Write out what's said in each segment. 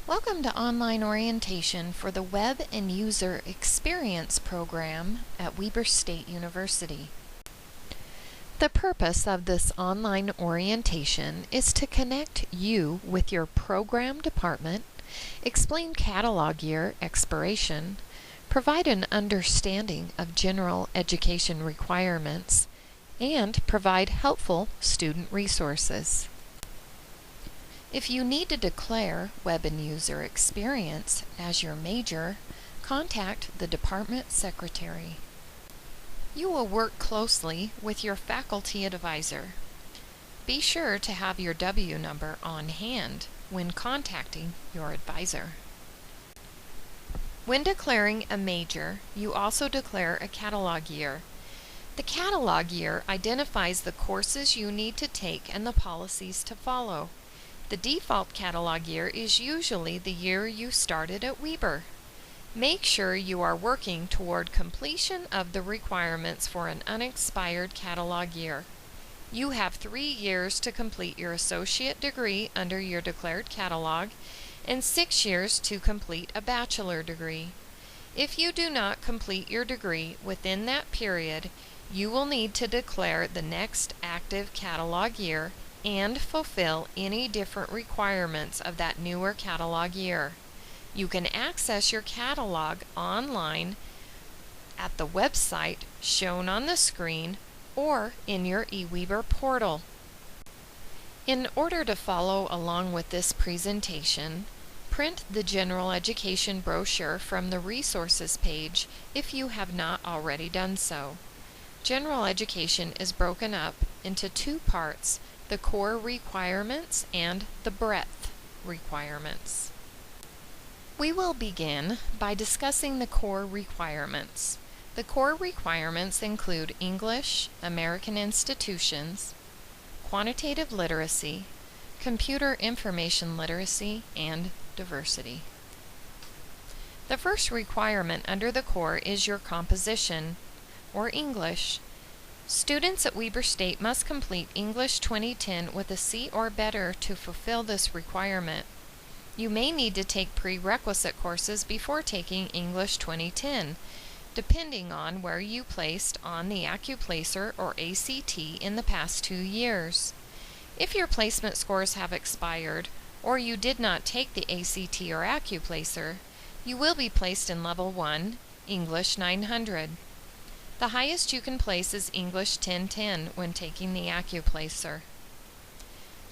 Welcome to online orientation for the Web and User Experience program at Weber State University. The purpose of this online orientation is to connect you with your program department, explain catalog year expiration, provide an understanding of general education requirements, and provide helpful student resources. If you need to declare Web and User Experience as your major, contact the Department Secretary. You will work closely with your faculty advisor. Be sure to have your W number on hand when contacting your advisor. When declaring a major, you also declare a catalog year. The catalog year identifies the courses you need to take and the policies to follow. The default catalog year is usually the year you started at Weber. Make sure you are working toward completion of the requirements for an unexpired catalog year. You have 3 years to complete your associate degree under your declared catalog and 6 years to complete a bachelor degree. If you do not complete your degree within that period, you will need to declare the next active catalog year and fulfill any different requirements of that newer catalog year. You can access your catalog online at the website shown on the screen or in your eWeber portal. In order to follow along with this presentation, print the General Education brochure from the Resources page if you have not already done so. General Education is broken up into 2 parts: the core requirements and the breadth requirements. We will begin by discussing the core requirements. The core requirements include English, American institutions, quantitative literacy, computer information literacy, and diversity. The first requirement under the core is your composition, or English. Students at Weber State must complete English 2010 with a C or better to fulfill this requirement. You may need to take prerequisite courses before taking English 2010, depending on where you placed on the AccuPlacer or ACT in the past 2 years. If your placement scores have expired, or you did not take the ACT or AccuPlacer, you will be placed in Level 1, English 900. The highest you can place is English 1010 when taking the AccuPlacer.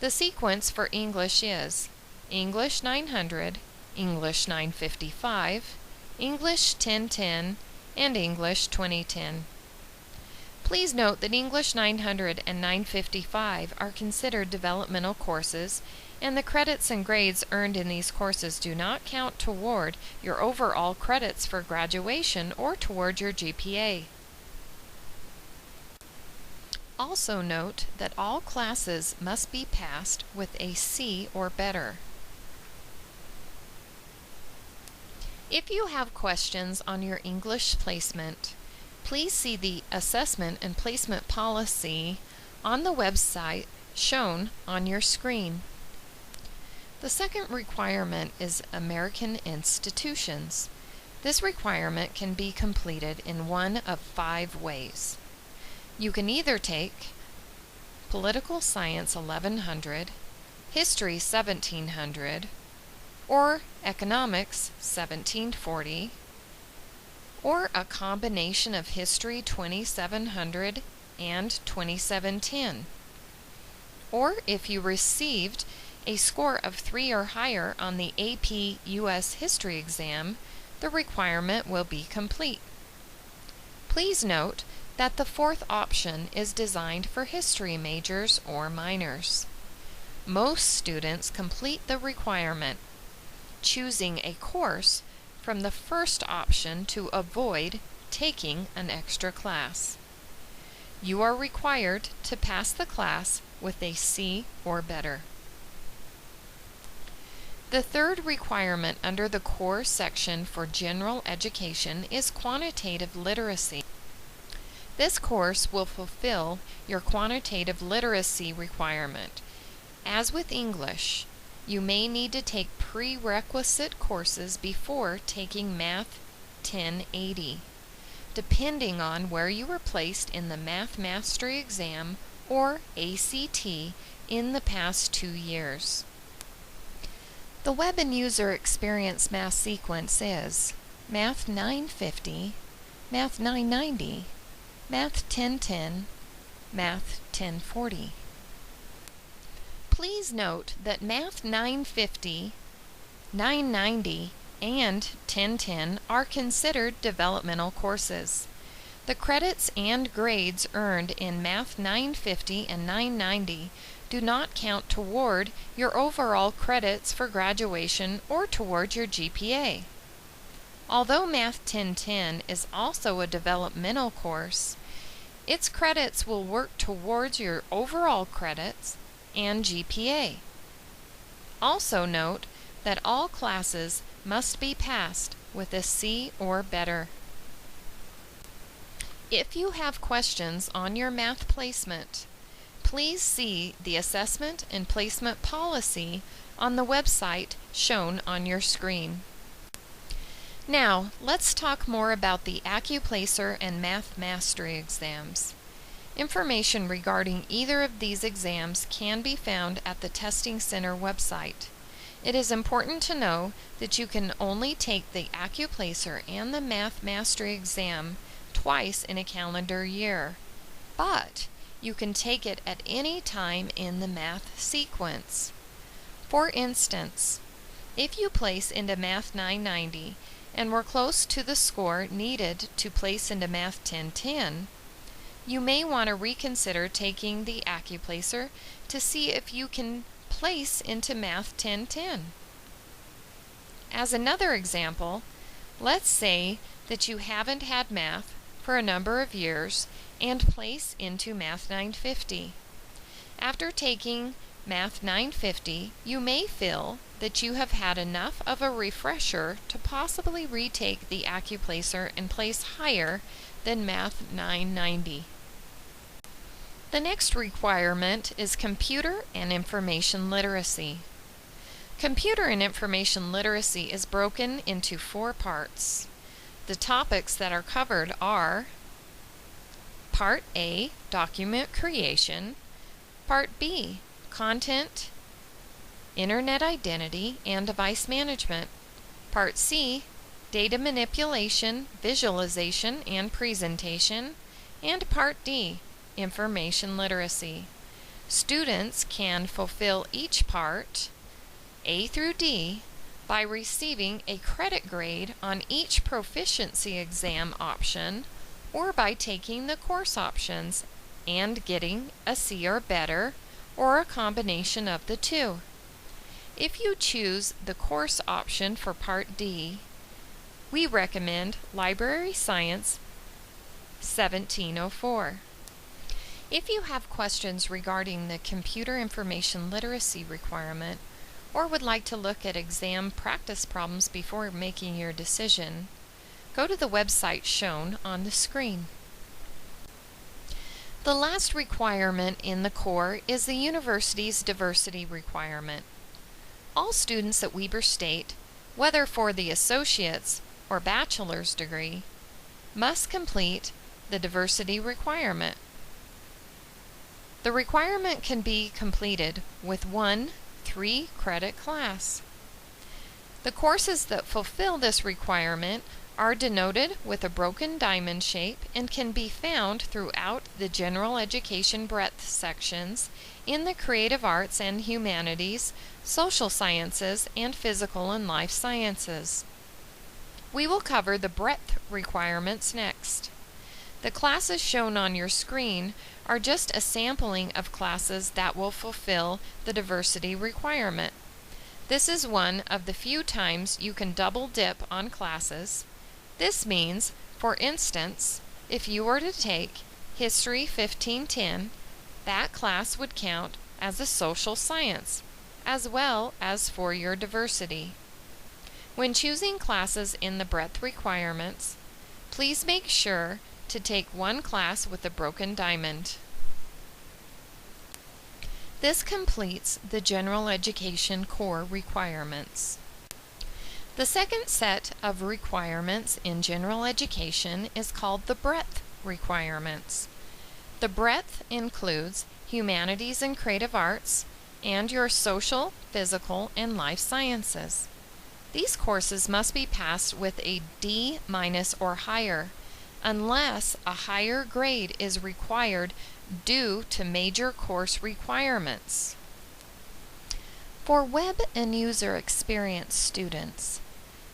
The sequence for English is English 900, English 955, English 1010, and English 2010. Please note that English 900 and 955 are considered developmental courses, and the credits and grades earned in these courses do not count toward your overall credits for graduation or toward your GPA. Also note that all classes must be passed with a C or better. If you have questions on your English placement, please see the Assessment and Placement Policy on the website shown on your screen. The second requirement is American institutions. This requirement can be completed in one of 5 ways. You can either take Political Science 1100, History 1700, or Economics 1740, or a combination of History 2700 and 2710. Or if you received a score of 3 or higher on the AP US History exam, the requirement will be complete. Please note that the 4th option is designed for history majors or minors. Most students complete the requirement, choosing a course from the first option to avoid taking an extra class. You are required to pass the class with a C or better. The third requirement under the core section for general education is quantitative literacy. This course will fulfill your quantitative literacy requirement. As with English, you may need to take prerequisite courses before taking Math 1080, depending on where you were placed in the Math Mastery Exam or ACT in the past 2 years. The Web and User Experience Math sequence is Math 950, Math 990, Math 1010, Math 1040. Please note that Math 950, 990, and 1010 are considered developmental courses. The credits and grades earned in Math 950 and 990 do not count toward your overall credits for graduation or toward your GPA. Although Math 1010 is also a developmental course, its credits will work towards your overall credits and GPA. Also note that all classes must be passed with a C or better. If you have questions on your math placement, please see the Assessment and Placement Policy on the website shown on your screen. Now, let's talk more about the AccuPlacer and Math Mastery exams. Information regarding either of these exams can be found at the Testing Center website. It is important to know that you can only take the AccuPlacer and the Math Mastery exam twice in a calendar year, but you can take it at any time in the math sequence. For instance, if you place into Math 990 and were close to the score needed to place into Math 1010, you may want to reconsider taking the AccuPlacer to see if you can place into Math 1010. As another example, let's say that you haven't had math for a number of years and place into Math 950. After taking Math 950, you may feel that you have had enough of a refresher to possibly retake the AccuPlacer and place higher than Math 990. The next requirement is Computer and Information Literacy. Computer and Information Literacy is broken into 4 parts. The topics that are covered are Part A, Document Creation, Part B, Content, Internet Identity, and Device Management, Part C, Data Manipulation, Visualization, and Presentation, and Part D, Information Literacy. Students can fulfill each part, A through D, by receiving a credit grade on each proficiency exam option or by taking the course options and getting a C or better, or a combination of the two. If you choose the course option for Part D, we recommend Library Science 1704. If you have questions regarding the Computer Information Literacy requirement, or would like to look at exam practice problems before making your decision, go to the website shown on the screen. The last requirement in the core is the university's diversity requirement. All students at Weber State, whether for the associate's or bachelor's degree, must complete the diversity requirement. The requirement can be completed with one 3-credit class. The courses that fulfill this requirement are denoted with a broken diamond shape and can be found throughout the general education breadth sections in the creative arts and humanities, social sciences, and physical and life sciences. We will cover the breadth requirements next. The classes shown on your screen are just a sampling of classes that will fulfill the diversity requirement. This is one of the few times you can double dip on classes. This means, for instance, if you were to take History 1510, that class would count as a social science, as well as for your diversity. When choosing classes in the breadth requirements, please make sure to take one class with a broken diamond. This completes the general education core requirements. The second set of requirements in general education is called the breadth requirements. The breadth includes humanities and creative arts, and your social, physical, and life sciences. These courses must be passed with a D- or higher, unless a higher grade is required due to major course requirements. For web and user experience students,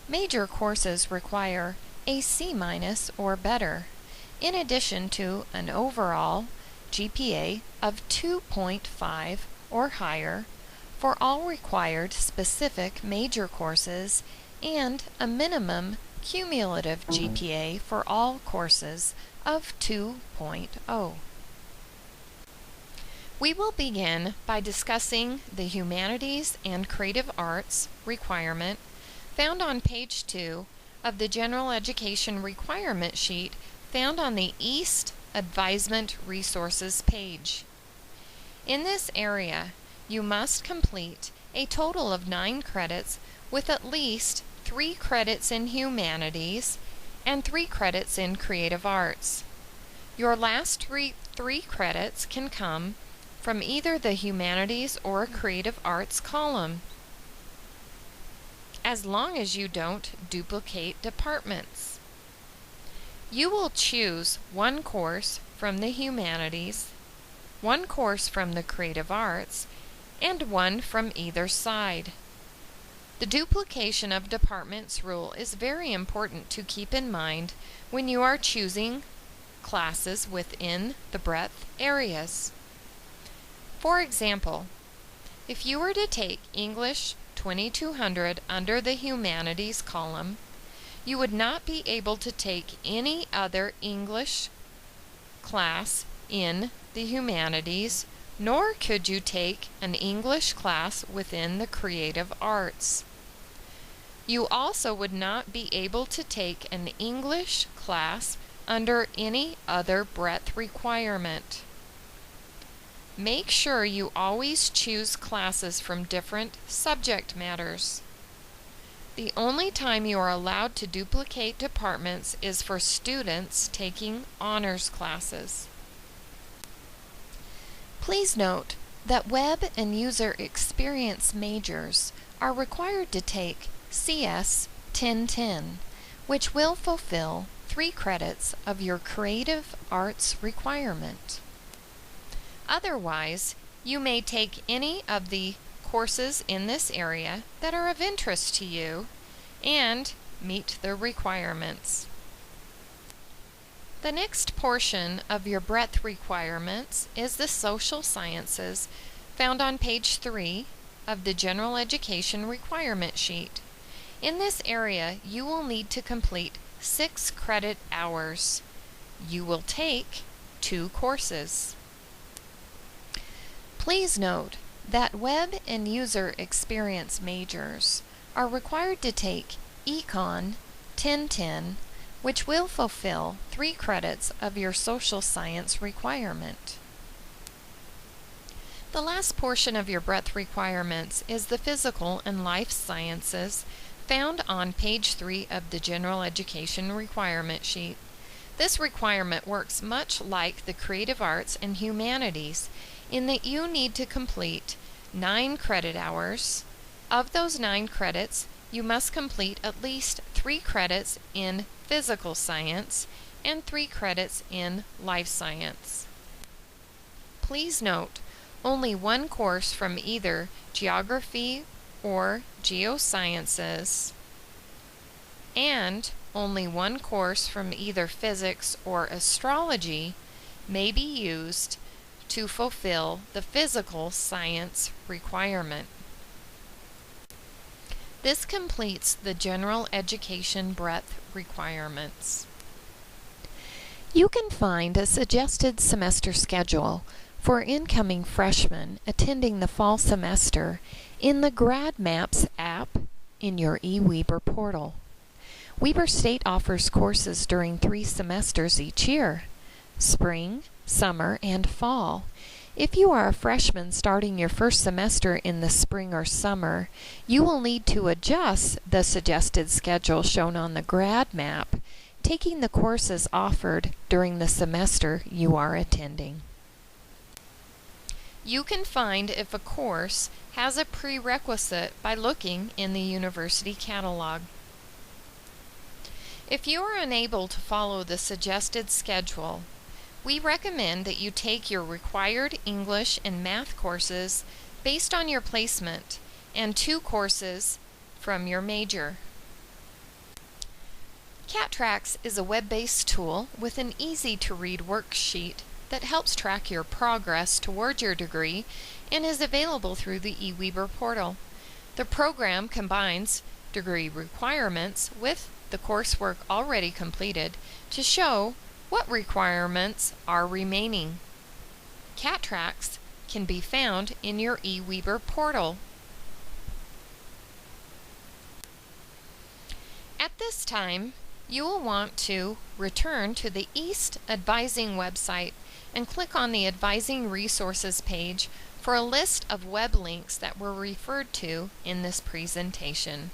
major courses require a C- or better, in addition to an overall GPA of 2.5 or higher for all required specific major courses and a minimum cumulative GPA for all courses of 2.0. We will begin by discussing the Humanities and Creative Arts requirement found on page 2 of the General Education Requirement Sheet found on the East Advisement Resources page. In this area, you must complete a total of 9 credits with at least 3 credits in humanities and 3 credits in creative arts. Your last three credits can come from either the humanities or creative arts column, as long as you don't duplicate departments. You will choose 1 course from the humanities, 1 course from the creative arts, and 1 from either side. The duplication of departments rule is very important to keep in mind when you are choosing classes within the breadth areas. For example, if you were to take English 2200 under the humanities column, you would not be able to take any other English class in the humanities, nor could you take an English class within the creative arts. You also would not be able to take an English class under any other breadth requirement. Make sure you always choose classes from different subject matters. The only time you are allowed to duplicate departments is for students taking honors classes. Please note that web and user experience majors are required to take CS 1010, which will fulfill 3 credits of your creative arts requirement. Otherwise, you may take any of the courses in this area that are of interest to you and meet the requirements. The next portion of your breadth requirements is the social sciences found on page 3 of the General Education Requirement Sheet. In this area, you will need to complete 6 credit hours. You will take 2 courses. Please note that web and user experience majors are required to take Econ 1010, which will fulfill 3 credits of your social science requirement. The last portion of your breadth requirements is the physical and life sciences found on page 3 of the General Education Requirement Sheet. This requirement works much like the creative arts and humanities in that you need to complete 9 credit hours. Of those 9 credits, you must complete at least 3 credits in physical science and 3 credits in life science. Please note, only 1 course from either geography or geosciences and only 1 course from either physics or astrology may be used to fulfill the physical science requirement. This completes the general education breadth requirements. You can find a suggested semester schedule for incoming freshmen attending the fall semester in the GradMaps app in your eWeber portal. Weber State offers courses during 3 semesters each year: spring, summer, and fall, If you are a freshman starting your first semester in the spring or summer, you will need to adjust the suggested schedule shown on the grad map, taking the courses offered during the semester you are attending. You can find if a course has a prerequisite by looking in the university catalog. If you are unable to follow the suggested schedule, we recommend that you take your required English and math courses based on your placement and 2 courses from your major. CatTrax is a web-based tool with an easy-to-read worksheet that helps track your progress toward your degree and is available through the eWeber portal. The program combines degree requirements with the coursework already completed to show what requirements are remaining. CatTrax can be found in your eWeber portal. At this time, you will want to return to the East Advising website and click on the Advising Resources page for a list of web links that were referred to in this presentation.